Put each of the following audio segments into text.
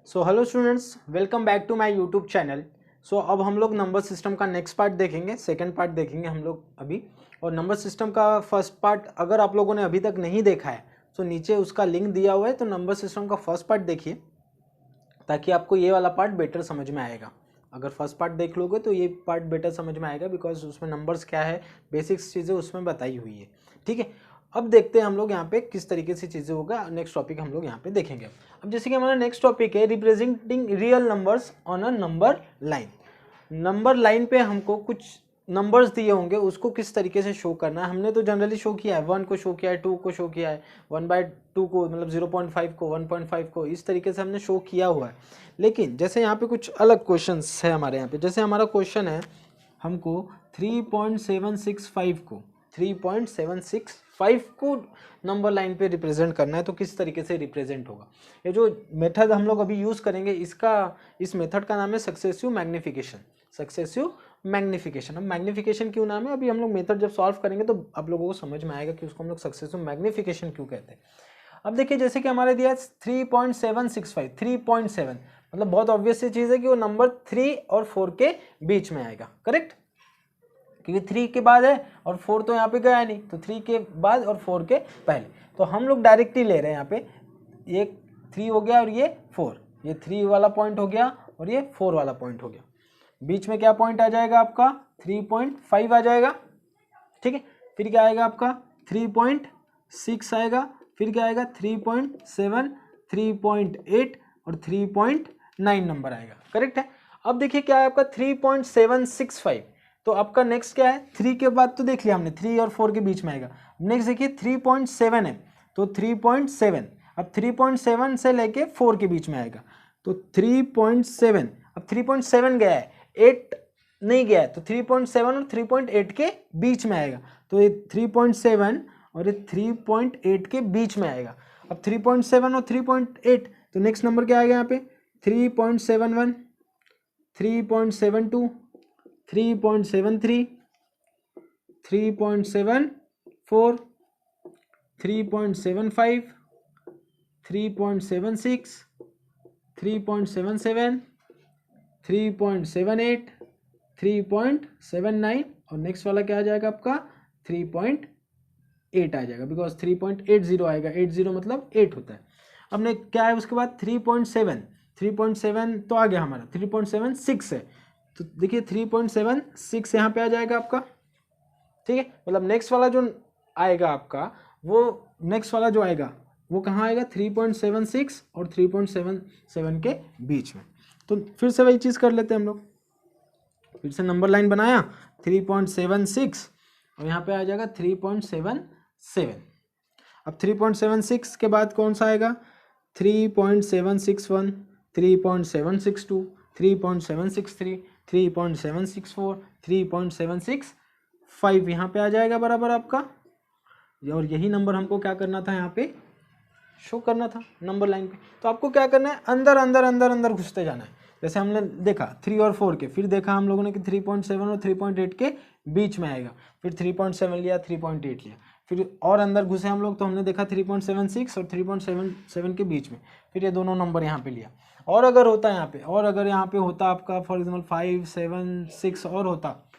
So hello students, welcome back to my YouTube channel. So अब हम लोग number system का नेक्स्ट पार्ट देखेंगे, सेकंड पार्ट देखेंगे हम लोग अभी। और नंबर सिस्टम का फर्स्ट पार्ट अगर आप लोगों ने अभी तक नहीं देखा है तो नीचे उसका लिंक दिया हुआ है, तो नंबर सिस्टम का फर्स्ट पार्ट देखिए ताकि आपको ये वाला पार्ट बेटर समझ में आएगा। अगर फर्स्ट पार्ट देख लोगे तो ये पार्ट बेटर समझ में आएगा, बिकॉज उसमें नंबर्स क्या है, बेसिक्स चीज़ें उसमें बताई हुई है। ठीक है, अब देखते हैं हम लोग यहाँ पे किस तरीके से चीज़ें होगा। नेक्स्ट टॉपिक हम लोग यहाँ पे देखेंगे। अब जैसे कि हमारा नेक्स्ट टॉपिक है representing real numbers on a number line. Number line पे हमको कुछ नंबर्स दिए होंगे, उसको किस तरीके से शो करना है। हमने तो जनरली शो किया है, 1 को शो किया है, 2 को शो किया है, 1/2 को मतलब 0.5 को, 1.5 को, इस तरीके से हमने शो किया हुआ है। लेकिन जैसे यहाँ पे कुछ अलग क्वेश्चंस है हमारे यहाँ पे। जैसे हमारा क्वेश्चन है, हमको 3.765 को नंबर लाइन पे रिप्रेजेंट करना है, तो किस तरीके से रिप्रेजेंट होगा। ये जो मेथड हम लोग अभी यूज़ करेंगे, इस मेथड का नाम है सक्सेसिव मैग्निफिकेशन। Successive magnification. अब मैग्निफिकेशन क्यों नाम है, अभी हम लोग मेथड जब सॉल्व करेंगे तो आप लोगों को समझ में आएगा कि उसको हम लोग सक्सेसिव मैग्निफिकेशन क्यों कहते हैं। अब देखिए, जैसे कि हमारे दिया 3.765, 3.7 मतलब बहुत ऑब्वियस सी चीज़ है कि वो नंबर 3 और 4 के बीच में आएगा, करेक्ट, क्योंकि 3 के बाद है और 4 तो यहाँ पे गया नहीं, तो 3 के बाद और 4 के पहले। तो हम लोग डायरेक्टली ले रहे हैं यहाँ पे, ये 3 हो गया और ये 4, ये 3 वाला पॉइंट हो गया और ये 4 वाला पॉइंट हो गया। बीच में क्या पॉइंट आ जाएगा आपका, 3.5 आ जाएगा। ठीक है, फिर क्या आएगा आपका 3.6 आएगा, फिर क्या आएगा 3.7, 3.8 और 3.9 नंबर आएगा, करेक्ट है। अब देखिए क्या है आपका 3.765। तो आपका नेक्स्ट क्या है, 3 के बाद तो देख लिया हमने, 3 और 4 के बीच में आएगा। नेक्स्ट देखिए 3.7 है, तो 3.7, अब 3.7 से लेके 4 के बीच में आएगा, तो 3.7, अब 3.7 गया है, 8 नहीं गया है, तो 3.7 और 3.8 के बीच में आएगा। तो ये 3.7 और ये 3.8 के बीच में आएगा। अब 3.7 और 3.8, तो नेक्स्ट नंबर क्या आएगा यहाँ पे, 3.71, 3.72, 3.73, 3.74, 3.75, 3.76, 3.77, 3.78, 3.79 और नेक्स्ट वाला क्या आ जाएगा आपका 3.8 आ जाएगा, बिकॉज 3.80 आएगा, 80 मतलब 8 होता है। अब ने क्या है उसके बाद 3.7 तो आ गया हमारा, 3.76 है, तो देखिए 3.76 यहाँ पे आ जाएगा आपका। ठीक है, मतलब नेक्स्ट वाला जो आएगा आपका, वो नेक्स्ट वाला जो आएगा वो कहाँ आएगा, 3.76 और 3.77 के बीच में। तो फिर से वही चीज़ कर लेते हैं हम लोग, फिर से नंबर लाइन बनाया 3.76 और यहाँ पे आ जाएगा 3.77। अब 3.76 के बाद कौन सा आएगा, 3.761, 3.762, 3.763, 3.764, 3.765 यहाँ पे आ जाएगा बराबर आपका। और यही नंबर हमको क्या करना था, यहाँ पे शो करना था नंबर लाइन पे। तो आपको क्या करना है, अंदर अंदर अंदर अंदर घुसते जाना है। जैसे हमने देखा 3 और 4 के, फिर देखा हम लोगों ने कि 3.7 और 3.8 के बीच में आएगा, फिर 3.7 लिया, 3.8 लिया, फिर और अंदर घुसे हम लोग, तो हमने देखा 3.76 और 3.77 के बीच में, फिर ये दोनों नंबर यहाँ पे लिया। और अगर होता यहाँ पे, और अगर यहाँ पे होता आपका फॉर एग्जाम्पल 5, 7, 6 और होता,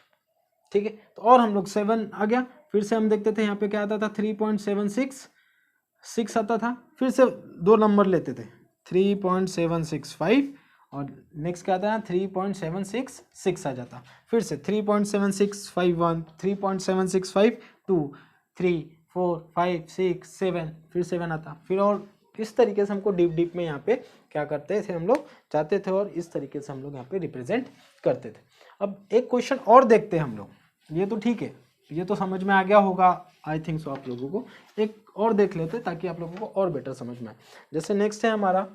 ठीक है, तो और हम लोग 7 आ गया, फिर से हम देखते थे यहाँ पे क्या आता था 3.766 आता था, फिर से दो नंबर लेते थे 3.765 और नेक्स्ट क्या आता है 3.766 आ जाता, फिर से 3.7651, 3.7652, 3, 4, 5, 6, 7, फिर 7 आता, फिर और इस तरीके से हमको डीप डीप में यहाँ पे क्या करते थे, हम लोग जाते थे और इस तरीके से हम लोग यहाँ पे रिप्रेजेंट करते थे। अब एक क्वेश्चन और देखते हैं हम लोग, ये तो ठीक है, ये तो समझ में आ गया होगा आई थिंक सो आप लोगों को। एक और देख लेते हैं ताकि आप लोगों को और बेटर समझ में आए। जैसे नेक्स्ट है हमारा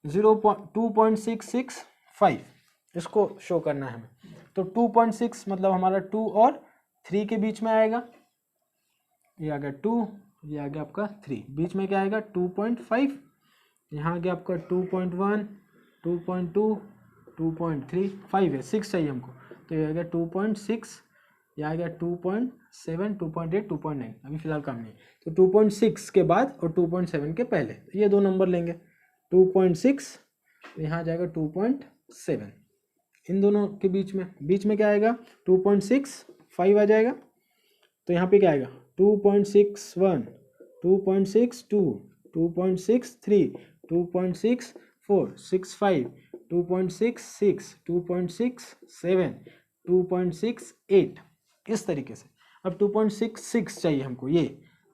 2.665, इसको शो करना है हमें। तो 2.6 मतलब हमारा 2 और 3 के बीच में आएगा, ये आ गया 2, ये आ गया आपका 3, बीच में क्या आएगा 2.5, यहाँ आ गया आपका 2.1, 2.2, 2.3, 5 है, 6 चाहिए हमको, तो ये आ गया 2.6, ये आ गया 2.7, 2.8, 2.9, अभी फिलहाल काम नहीं। तो 2.6 के बाद और 2.7 के पहले ये दो नंबर लेंगे, 2.6 तो यहाँ आ जाएगा 2.7। इन दोनों के बीच में क्या आएगा 2.65 आ जाएगा। तो यहाँ पे क्या आएगा 2.61, 2.62, 2.63, 2.64, 65, 2.66, 2.67, 2.68 इस तरीके से। अब 2.66 चाहिए हमको ये,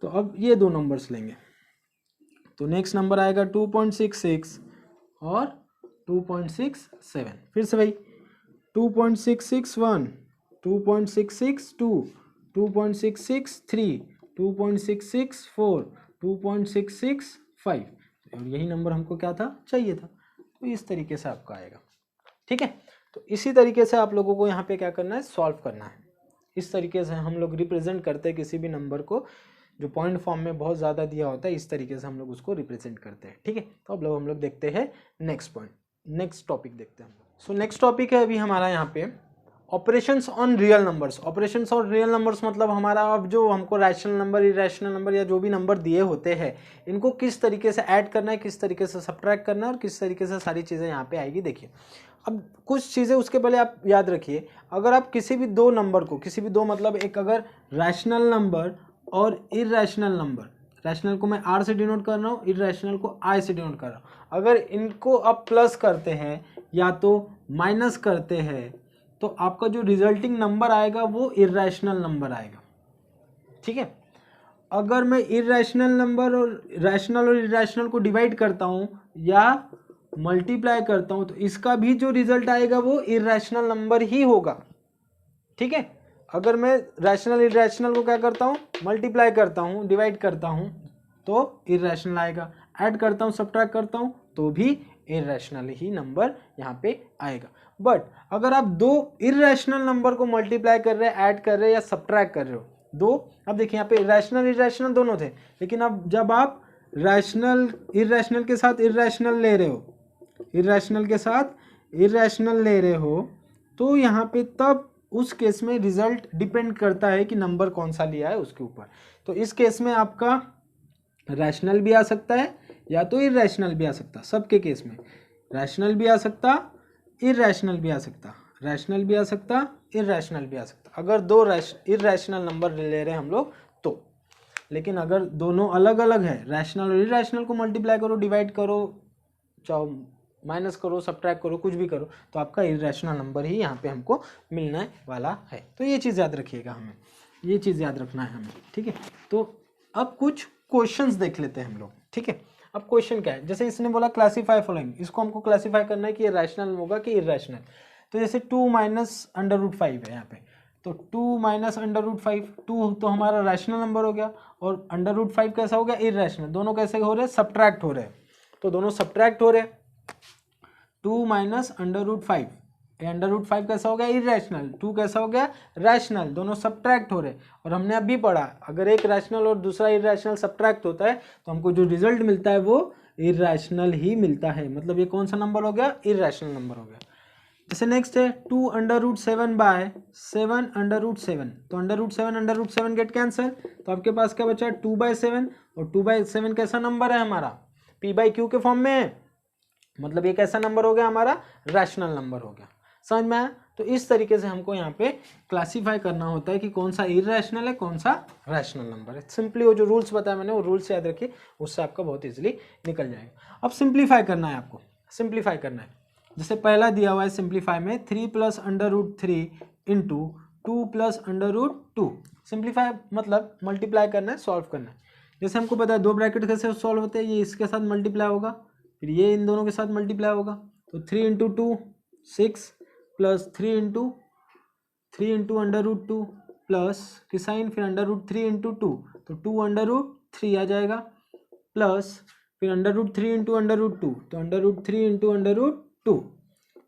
तो अब ये दो नंबर्स लेंगे। तो नेक्स्ट नंबर आएगा 2.66 और 2.67। फिर से भाई 2.661, 2.662, 2.663, 2.664, 2.665 और यही नंबर हमको क्या था चाहिए था। तो इस तरीके से आपका आएगा। ठीक है, तो इसी तरीके से आप लोगों को यहाँ पे क्या करना है सॉल्व करना है। इस तरीके से हम लोग रिप्रेजेंट करते हैं किसी भी नंबर को जो पॉइंट फॉर्म में बहुत ज़्यादा दिया होता है, इस तरीके से हम लोग उसको रिप्रेजेंट करते हैं। ठीक है, तो अब हम लोग देखते हैं नेक्स्ट पॉइंट, नेक्स्ट टॉपिक देखते हैं। सो नेक्स्ट टॉपिक है अभी हमारा यहाँ पे operations on real numbers. Operations on real numbers मतलब हमारा अब जो हमको रैशनल नंबर, इरेशनल नंबर या जो भी नंबर दिए होते हैं इनको किस तरीके से ऐड करना है, किस तरीके से सब्ट्रैक्ट करना है और किस तरीके से सारी चीज़ें यहाँ पे आएगी। देखिए अब कुछ चीज़ें उसके पहले आप याद रखिए, अगर आप किसी भी दो नंबर को, किसी भी दो मतलब एक अगर रैशनल नंबर और इरेशनल नंबर, रैशनल को मैं आर से डिनोट कर रहा हूँ, इरेशनल को आई से डिनोट कर रहा हूँ, अगर इनको आप प्लस करते हैं या तो माइनस करते हैं तो आपका जो रिजल्टिंग नंबर आएगा वो इरेशनल नंबर आएगा। ठीक है, अगर मैं इरेशनल नंबर और रैशनल और इरेशनल को डिवाइड करता हूँ या मल्टीप्लाई करता हूँ तो इसका भी जो रिजल्ट आएगा वो इरेशनल नंबर ही होगा। ठीक है, अगर मैं रैशनल इरेशनल को क्या करता हूँ मल्टीप्लाई करता हूँ, डिवाइड करता हूँ तो इरेशनल आएगा, ऐड करता हूँ सब्ट्रैक्ट करता हूँ तो भी इरेशनल ही नंबर यहाँ पे आएगा। बट अगर आप दो इरेशनल नंबर को मल्टीप्लाई कर रहे हैं, ऐड कर रहे हैं या सब्ट्रैक्ट कर रहे हो दो, अब देखिए यहाँ पे रैशनल इरेशनल दोनों थे, लेकिन अब जब आप रैशनल इरेशनल के साथ इरेशनल ले रहे हो, इरेशनल के साथ इरेशनल ले रहे हो तो यहाँ पे तब उस केस में रिजल्ट डिपेंड करता है कि नंबर कौन सा लिया है उसके ऊपर। तो इस केस में आपका रैशनल भी आ सकता है या तो इरेशनल भी आ सकता, सबके केस में रैशनल भी आ सकता, इरेशनल भी आ सकता, रैशनल भी आ सकता, इरेशनल भी आ सकता, अगर दो इरेशनल नंबर ले रहे हैं हम लोग तो। लेकिन अगर दोनों अलग अलग है, रैशनल और इरेशनल को मल्टीप्लाई करो, डिवाइड करो, चाहे माइनस करो, सब्ट्रैक्ट करो, कुछ भी करो, तो आपका इरेशनल नंबर ही यहाँ पे हमको मिलने वाला है। तो ये चीज़ याद रखिएगा, हमें ये चीज़ याद रखना है हमें। ठीक है, तो अब कुछ क्वेश्चंस देख लेते हैं हम लोग। ठीक है, अब क्वेश्चन क्या है, जैसे इसने बोला क्लासीफाई फॉलोइंग, इसको हमको क्लासीफाई करना है कि ये रैशनल होगा कि इरेशनल। तो जैसे 2 माइनस √5 है यहाँ पे, तो 2 माइनस √5, 2 तो हमारा रैशनल नंबर हो गया और √5 कैसा हो गया इरेशनल। दोनों कैसे हो रहे हैं सब्ट्रैक्ट हो रहे हैं, तो दोनों सब्ट्रैक्ट हो रहे हैं। 2 माइनस √5, √5 कैसा हो गया इरेशनल, 2 कैसा हो गया रैशनल, दोनों सब्ट्रैक्ट हो रहे हैं। और हमने अभी पढ़ा अगर एक रैशनल और दूसरा इरेशनल सब्ट्रैक्ट होता है तो हमको जो रिजल्ट मिलता है वो इरेशनल ही मिलता है, मतलब ये कौन सा नंबर हो गया इरेशनल नंबर हो गया। जैसे नेक्स्ट है 2 √7 बाय 7 √7, तो √7 गेट कैंसिल, तो आपके पास क्या बचा 2/7 और 2/7 कैसा नंबर है हमारा p/q के फॉर्म में है, मतलब ये कैसा नंबर हो गया हमारा रैशनल नंबर हो गया। समझ में आया? तो इस तरीके से हमको यहाँ पे क्लासीफाई करना होता है कि कौन सा इरेशनल है कौन सा रैशनल नंबर है। सिंपली वो जो रूल्स बताया मैंने वो रूल्स याद रखिए, उससे आपका बहुत इजीली निकल जाएगा। अब सिंप्लीफाई करना है आपको, सिंप्लीफाई करना है। जैसे पहला दिया हुआ है सिंप्लीफाई में 3 + √3 इंटू 2 + √2। सिंप्लीफाई मतलब मल्टीप्लाई करना है, सॉल्व करना है। जैसे हमको पता है दो ब्रैकेट कैसे सॉल्व होते हैं, ये इसके साथ मल्टीप्लाई होगा, फिर ये इन दोनों के साथ मल्टीप्लाई होगा, तो 3 × 2 6 प्लस 3 × √2 प्लस की साइन फिर √3 × 2, तो 2 √3 आ जाएगा, प्लस फिर √3 × √2, तो √3 × √2,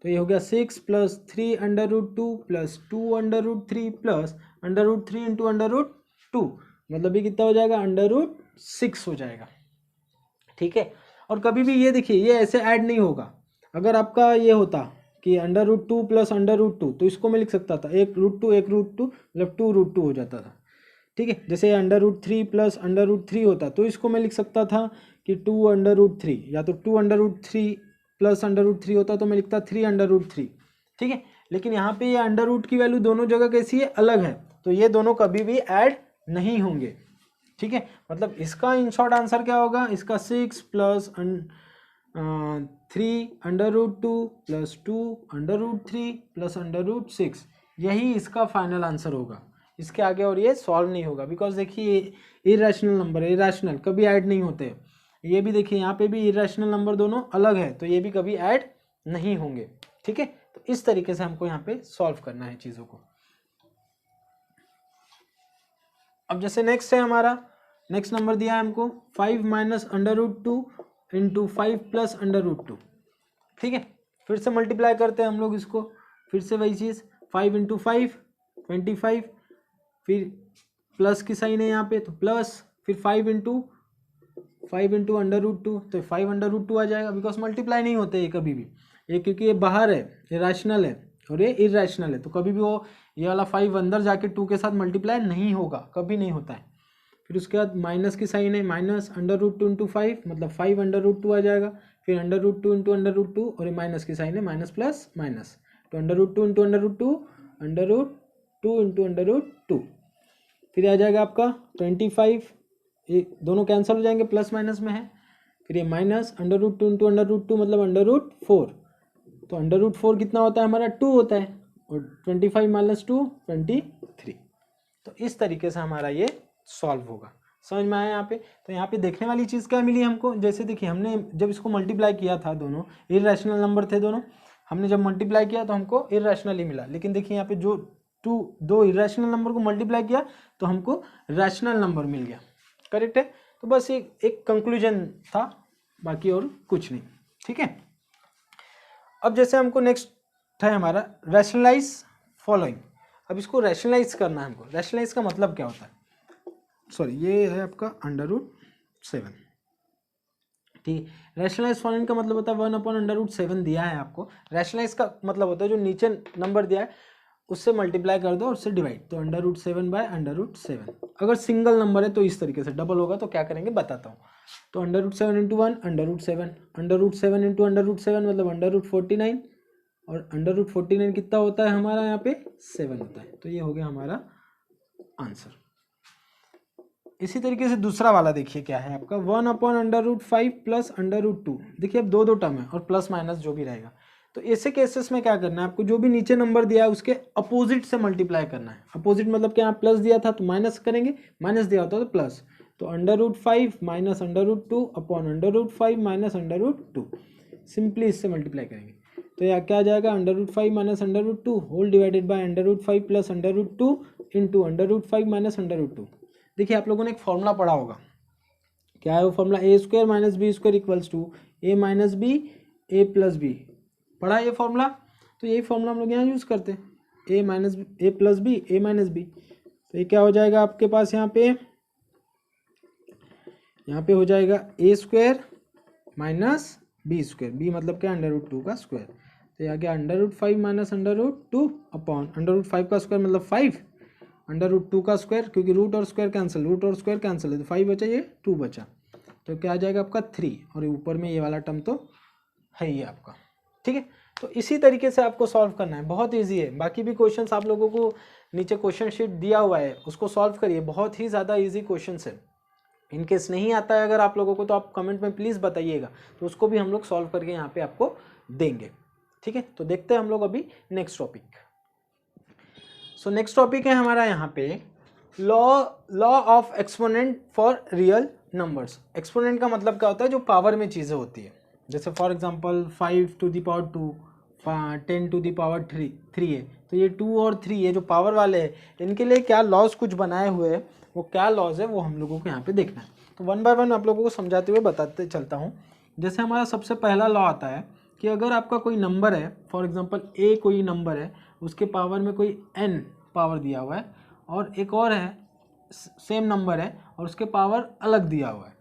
तो ये हो गया 6 प्लस 3 √2 प्लस 2 √3 प्लस √3 × √2, मतलब ये कितना हो जाएगा √6 हो जाएगा। ठीक है, और कभी भी ये देखिए ये ऐसे ऐड नहीं होगा। अगर आपका ये होता कि √2 प्लस √2, तो इसको मैं लिख सकता था एक √2 एक √2 मतलब 2√2 हो जाता था। ठीक है, जैसे √3 प्लस √3 होता तो इसको मैं लिख सकता था कि 2 √3 या तो 2 √3 प्लस अंडर रूट 3 होता तो मैं लिखता 3 अंडर रूट 3, ठीक है। लेकिन यहाँ पे ये अंडर रूट की वैल्यू दोनों जगह कैसी है, अलग है, तो ये दोनों कभी भी ऐड नहीं होंगे, ठीक है। मतलब इसका इन शॉर्ट आंसर क्या होगा, इसका 6 plus 3 under root 2 plus 2 under root 3 plus under root 6, यही इसका फाइनल आंसर होगा। इसके आगे और ये सॉल्व नहीं होगा, बिकॉज देखिए इरेशनल नंबर है, इरेशनल कभी ऐड नहीं होते। ये भी देखिए यहाँ पे भी इरेशनल नंबर दोनों अलग है, तो ये भी कभी ऐड नहीं होंगे, ठीक है। तो इस तरीके से हमको यहाँ पे सॉल्व करना है चीज़ों को। अब जैसे नेक्स्ट है हमारा, नेक्स्ट नंबर दिया है हमको 5 minus under root 2 into 5 plus under root 2, ठीक है। फिर से मल्टीप्लाई करते हैं हम लोग इसको, फिर से वही चीज़ 5 इंटू 5 25, फिर प्लस की साइन है यहाँ पे तो प्लस, फिर 5 इंटू अंडर रूट 2, तो 5 अंडर रूट 2 आ जाएगा, बिकॉज मल्टीप्लाई नहीं होते ये कभी भी, ये क्योंकि ये बाहर है, ये रैशनल है और ये इरेशनल है, तो कभी भी वो ये वाला 5 अंदर जाके 2 के साथ मल्टीप्लाई नहीं होगा, कभी नहीं होता है। फिर उसके बाद माइनस की साइन है, माइनस अंडर रूट 2 इंटू 5, मतलब 5 अंडर रूट 2 आ जाएगा, फिर under root 2 into under root 2, और ये माइनस की साइन है, माइनस प्लस माइनस, तो under root 2 into under root 2, under root 2 into under root 2, फिर आ जाएगा आपका 25, ये दोनों कैंसिल हो जाएंगे, प्लस माइनस में है, फिर ये minus under root 2 into under root 2 मतलब अंडर रूट 4, तो अंडर रूट 4 कितना होता है हमारा 2 होता है, और 25 माइनस 2 23। तो इस तरीके से हमारा ये सॉल्व होगा। समझ में आया यहाँ पे। तो यहाँ पे देखने वाली चीज़ क्या मिली हमको, जैसे देखिए हमने जब इसको मल्टीप्लाई किया था, दोनों इरेशनल नंबर थे दोनों, हमने जब मल्टीप्लाई किया तो हमको इरेशनल ही मिला। लेकिन देखिए यहाँ पे जो दो इरेशनल नंबर को मल्टीप्लाई किया तो हमको रैशनल नंबर मिल गया, करेक्ट है। तो बस एक कंक्लूजन था, बाकी और कुछ नहीं, ठीक है। अब जैसे हमको नेक्स्ट है हमारा रैशनलाइज फॉलोइंग। अब इसको रैशनलाइज करना है हमको। रैशनलाइज का मतलब क्या होता है, सॉरी ये है आपका अंडर रूट 7, ठीक है। रैशनलाइज फॉलोइंग का मतलब होता है 1/√7 दिया है आपको। रैशनलाइज का मतलब होता है जो नीचे नंबर दिया है उससे मल्टीप्लाई कर दो और उससे डिवाइड, तो √7 बाय √7। अगर सिंगल नंबर है तो इस तरीके से, डबल होगा तो क्या करेंगे बताता हूँ। तो √7 इंटू 1 √7, √7 इंटू √7 मतलब √49, और √49 कितना होता है हमारा यहाँ पे 7 होता है। तो ये हो गया हमारा आंसर। इसी तरीके से दूसरा वाला देखिए क्या है आपका 1/√5 प्लस √2। देखिए अब दो टर्म है और प्लस माइनस जो भी रहेगा, तो ऐसे केसेस में क्या करना है आपको, जो भी नीचे नंबर दिया है उसके अपोजिट से मल्टीप्लाई करना है। अपोजिट मतलब क्या, प्लस दिया था तो माइनस करेंगे, माइनस दिया होता तो प्लस, तो √5 माइनस √2 अपॉन √5 माइनस √2, सिंपली इससे मल्टीप्लाई करेंगे। तो यह क्या आ जाएगा √5 minus √2 whole divided by √5 plus √2 into √5 minus √2। देखिए आप लोगों ने एक फॉर्मूला पढ़ा होगा, क्या है वो formula, a² minus b² equals to a minus B a plus B. पढ़ा है ये फॉर्मूला, तो यही फॉर्मूला हम लोग यहाँ यूज़ करते हैं, a minus a plus B a minus B. तो ये क्या हो जाएगा आपके पास यहाँ पे हो जाएगा a² माइनस b², b मतलब क्या √2 का स्क्वायर। तो यहाँ क्या √5 माइनस √2 अपॉन √5 का स्क्वायर मतलब 5, √2 का स्क्वायर, क्योंकि रूट और स्क्वायर कैंसिल, रूट और स्क्वायर कैंसिल है तो 5 बचा, ये 2 बचा, तो क्या आ जाएगा आपका 3, और ऊपर में ये वाला टर्म तो है ही आपका, ठीक है। तो इसी तरीके से आपको सॉल्व करना है, बहुत इजी है। बाकी भी क्वेश्चंस आप लोगों को नीचे क्वेश्चन शीट दिया हुआ है, उसको सॉल्व करिए, बहुत ही ज़्यादा इजी क्वेश्चंस है। इनकेस नहीं आता है अगर आप लोगों को तो आप कमेंट में प्लीज़ बताइएगा, तो उसको भी हम लोग सॉल्व करके यहाँ पे आपको देंगे, ठीक है। तो देखते हैं हम लोग अभी next topic. So next topic है हमारा यहाँ पे law of exponent for real numbers. Exponent का मतलब क्या होता है, जो पावर में चीज़ें होती है। जैसे for example 5 to the power 2, 10 to the power 3 है, तो ये 2 और 3 ये जो पावर वाले हैं इनके लिए क्या लॉज कुछ बनाए हुए हैं, वो क्या लॉज है वो हम लोगों को यहाँ पे देखना है। तो 1 बाय 1 आप लोगों को समझाते हुए बताते चलता हूँ। जैसे हमारा सबसे पहला लॉ आता है कि अगर आपका कोई नंबर है, फॉर एग्जांपल a कोई नंबर है, उसके पावर में कोई n पावर दिया हुआ है, और एक और है सेम नंबर है और उसके पावर अलग दिया हुआ है,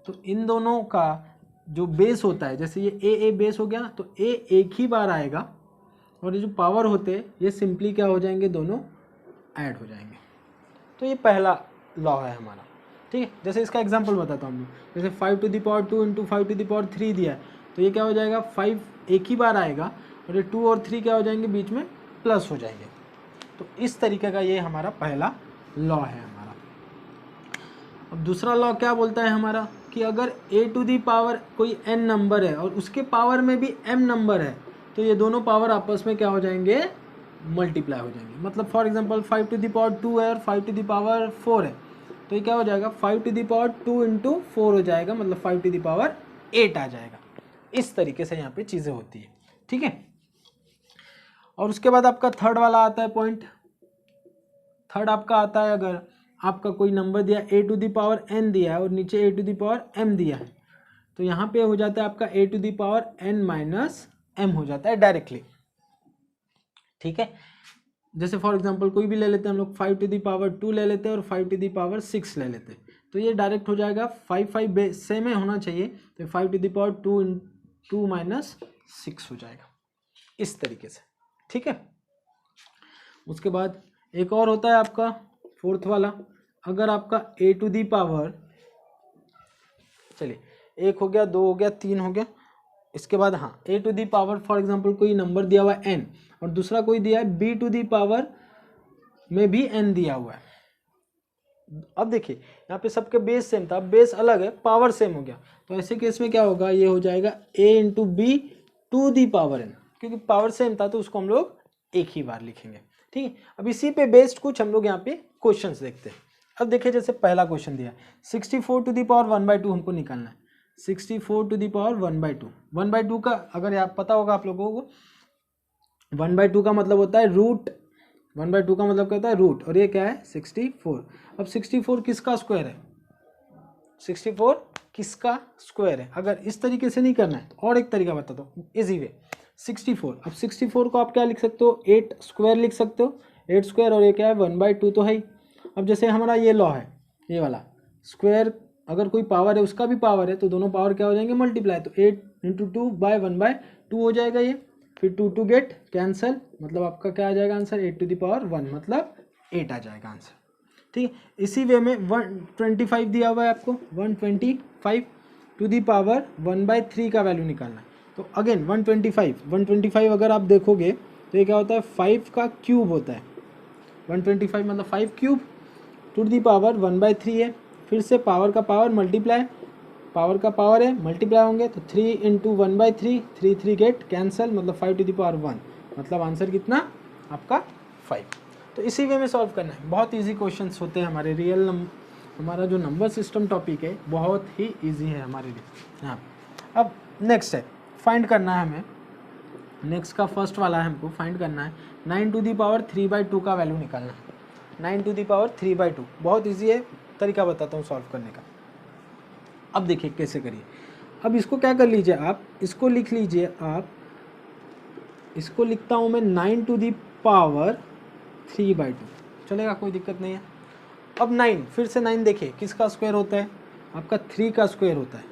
तो इन दोनों का जो बेस होता है, जैसे ये a बेस हो गया तो a एक ही बार आएगा, और ये जो पावर होते हैं ये सिंपली क्या हो जाएंगे, दोनों ऐड हो जाएंगे। तो ये पहला लॉ है हमारा, ठीक है। जैसे इसका एग्जांपल बताता हूँ, जैसे 5 to the power 2 into 5 to the power 3 दिया है, तो ये क्या हो जाएगा 5 एक ही बार आएगा और ये 2 और 3 क्या हो जाएंगे बीच में प्लस हो जाएंगे। तो इस तरीके का ये हमारा पहला लॉ है हमारा। अब दूसरा लॉ क्या बोलता है हमारा कि अगर a टू दी पावर कोई n नंबर है और उसके पावर में भी m नंबर है तो ये दोनों पावर आपस में क्या हो जाएंगे मल्टीप्लाई हो जाएंगे। मतलब for example 5 to the power 2 है और 5 टू दी पावर 4 है तो ये क्या हो जाएगा 5 टू दी पावर 2 इंटू 4 हो जाएगा, मतलब 5 टू दी पावर 8 आ जाएगा। इस तरीके से यहाँ पे चीज़ें होती है, ठीक है। और उसके बाद आपका थर्ड वाला आता है पॉइंट। थर्ड आपका आता है अगर आपका कोई नंबर दिया a to the power n दिया है और नीचे a to the power m दिया है तो यहाँ पे हो जाता है आपका a to the power n minus m हो जाता है डायरेक्टली, ठीक है। जैसे फॉर एग्जांपल कोई भी ले लेते हैं हम लोग 5 टू दी पावर 2 ले लेते हैं और 5 टू दी पावर 6 ले लेते हैं तो ये डायरेक्ट हो जाएगा 5 सेम है होना चाहिए तो 5 टू दी पावर 2 माइनस 6 हो जाएगा इस तरीके से, ठीक है। उसके बाद एक और होता है आपका फोर्थ वाला। अगर आपका a टू दी पावर, चलिए 1 हो गया 2 हो गया 3 हो गया, इसके बाद हाँ a to the power for example कोई नंबर दिया हुआ है n और दूसरा कोई दिया है b टू दी पावर में भी n दिया हुआ है। अब देखिए यहाँ पे सबके बेस सेम था, बेस अलग है पावर सेम हो गया तो ऐसे केस में क्या होगा ये हो जाएगा a into b to the power n, क्योंकि पावर सेम था तो उसको हम लोग एक ही बार लिखेंगे, ठीक है। अब इसी पे बेस्ड कुछ हम लोग यहाँ पे क्वेश्चंस देखते हैं। अब देखिए जैसे पहला क्वेश्चन दिया 64 टू दी पावर 1/2 हमको निकालना है। 64 टू दी पावर 1/2, 1/2 का अगर आप पता होगा आप लोगों को 1/2 का मतलब होता है रूट, 1/2 का मतलब क्या होता है रूट, और ये क्या है 64। अब 64 किसका स्क्वायर है, 64 किसका स्क्वायर है। अगर इस तरीके से नहीं करना है तो और एक तरीका बताता हूँ इजी वे। 64, अब 64 को आप क्या लिख सकते हो 8 स्क्वायर लिख सकते हो, 8 स्क्वायर और ये क्या है 1/2 तो है ही। अब जैसे हमारा ये लॉ है ये वाला स्क्वायर, अगर कोई पावर है उसका भी पावर है तो दोनों पावर क्या हो जाएंगे मल्टीप्लाई, तो 8 इंटू 2 बाय 1/2 हो जाएगा ये, फिर 2 गेट कैंसल, मतलब आपका क्या आ जाएगा आंसर 8 टू द पावर 1 मतलब 8 आ जाएगा आंसर, ठीक है। इसी वे में 125 दिया हुआ है आपको, 125 टू दी पावर 1/3 का वैल्यू निकालना है। तो अगेन 125 अगर आप देखोगे तो ये क्या होता है 5 का क्यूब होता है, 125 मतलब 5 क्यूब टू दी पावर 1/3 है, फिर से पावर का पावर मल्टीप्लाई, पावर का पावर है मल्टीप्लाई होंगे तो 3 इंटू 1/3, 3 गेट कैंसल मतलब 5 टू दी पावर 1, मतलब आंसर कितना आपका 5। तो इसी वे में सॉल्व करना है, बहुत इजी क्वेश्चंस होते हैं हमारे रियल हमारा जो नंबर सिस्टम टॉपिक है बहुत ही इजी है हमारे लिए यहाँ पे। अब नेक्स्ट है फाइंड करना है हमें, नेक्स्ट का फर्स्ट वाला है हमको फाइंड करना है 9 टू दी पावर 3/2 का वैल्यू निकालना है। 9 टू दी पावर 3/2 बहुत इजी है, तरीका बताता हूँ सॉल्व करने का। अब देखिए कैसे करिए, अब इसको क्या कर लीजिए आप, इसको लिख लीजिए आप, इसको लिखता हूँ मैं 9 टू दी पावर 3/2, चलेगा कोई दिक्कत नहीं है। अब 9 फिर से 9 देखिए किसका स्क्वायर होता है आपका 3 का स्क्वायर होता है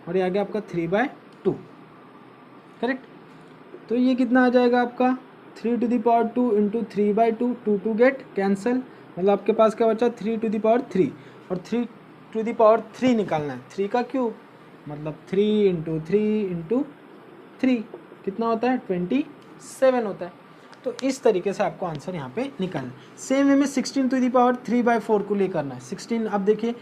और ये आ गया आपका 3/2 करेक्ट। तो ये कितना आ जाएगा आपका 3 to the power 2 into 3/2, 2 get cancel, मतलब आपके पास क्या बचा 3 टू दी पावर 3 और 3 टू दी पावर 3 निकालना है, 3 का क्यूब मतलब 3 इंटू 3 कितना होता है 27 होता है। तो इस तरीके से आपको आंसर यहाँ पे निकालना है। सेम वे में 16 टू दी पावर 3/4 को लिए करना है। 16 अब देखिए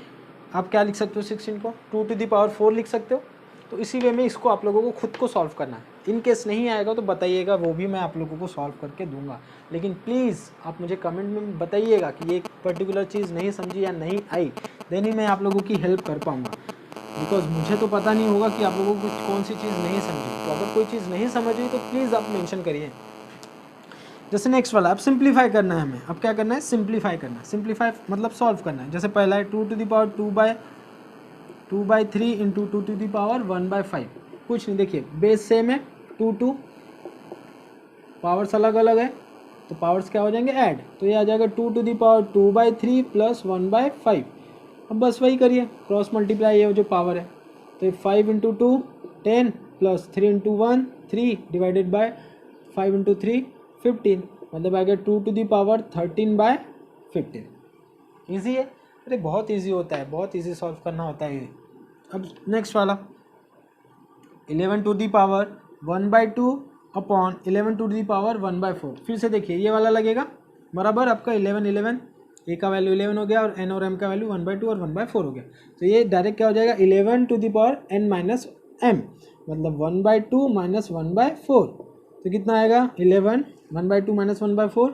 आप क्या लिख सकते हो 16 को 2 टू दी पावर 4 लिख सकते हो। तो इसी वे में इसको आप लोगों को खुद को सॉल्व करना है। इन केस नहीं आएगा तो बताइएगा, वो भी मैं आप लोगों को सॉल्व करके दूंगा, लेकिन प्लीज़ आप मुझे कमेंट में बताइएगा कि ये पर्टिकुलर चीज़ नहीं समझी या नहीं आई, देन ही मैं आप लोगों की हेल्प कर पाऊँगा, बिकॉज मुझे तो पता नहीं होगा कि आप लोगों को कौन सी चीज़ नहीं समझी। तो अगर कोई चीज़ नहीं समझी तो प्लीज़ आप मेंशन करिए। जैसे नेक्स्ट वाला अब सिंप्लीफाई करना है हमें, अब क्या करना है सिंप्लीफाई करना है, सिंप्लीफाई मतलब सॉल्व करना है। जैसे पहला है 2 to the power 2/3 into 2 to the power 1/5, कुछ नहीं देखिए बेस सेम है 2 पावर्स अलग अलग है तो पावर्स क्या हो जाएंगे ऐड, तो ये आ जाएगा 2 टू दी पावर 2/3 प्लस 1/5। अब बस वही करिए क्रॉस मल्टीप्लाई, ये जो पावर है तो 5 into 2 10 plus 3 into 1 3 divided by 5 into 3 15, मतलब आ गया 2 टू दी पावर 13/15। ईजी है, अरे बहुत ईजी होता है, बहुत ईजी सॉल्व करना होता है ये। अब नेक्स्ट वाला 11 to the power 1/2 upon 11 to the power 1/4। फिर से देखिए ये वाला लगेगा बराबर आपका 11 11, ए का वैल्यू 11 हो गया और एन और एम का वैल्यू 1/2 और 1/4 हो गया। तो ये डायरेक्ट क्या हो जाएगा 11 to the power n minus m, मतलब 1/2 माइनस 1/4। तो कितना आएगा 11 1/2 माइनस 1/4।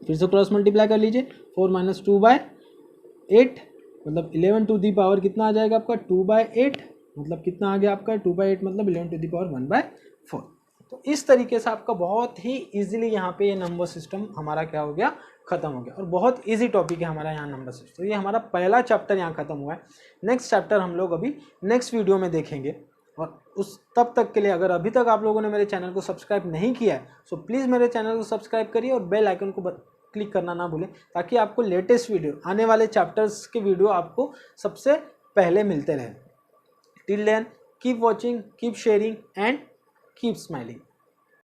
फिर से क्रॉस मल्टीप्लाई कर लीजिए 4 माइनस 2/8, मतलब 11 टू दी पावर कितना आ जाएगा आपका 2/8, मतलब कितना आ गया आपका 2/8 मतलब 11 टू दी पावर 1/4। तो इस तरीके से आपका बहुत ही इजीली यहाँ पे ये नंबर सिस्टम हमारा क्या हो गया खत्म हो गया, और बहुत इजी टॉपिक है हमारा यहाँ नंबर सिस्टम। तो ये हमारा पहला चैप्टर यहाँ खत्म हुआ है। नेक्स्ट चैप्टर हम लोग अभी नेक्स्ट वीडियो में देखेंगे, और उस तब तक के लिए अगर अभी तक आप लोगों ने मेरे चैनल को सब्सक्राइब नहीं किया है सो प्लीज़ मेरे चैनल को सब्सक्राइब करिए और बेल आइकन को क्लिक करना ना भूलें, ताकि आपको लेटेस्ट वीडियो आने वाले चैप्टर्स के वीडियो आपको सबसे पहले मिलते रहें। Till then keep watching, keep sharing and keep smiling.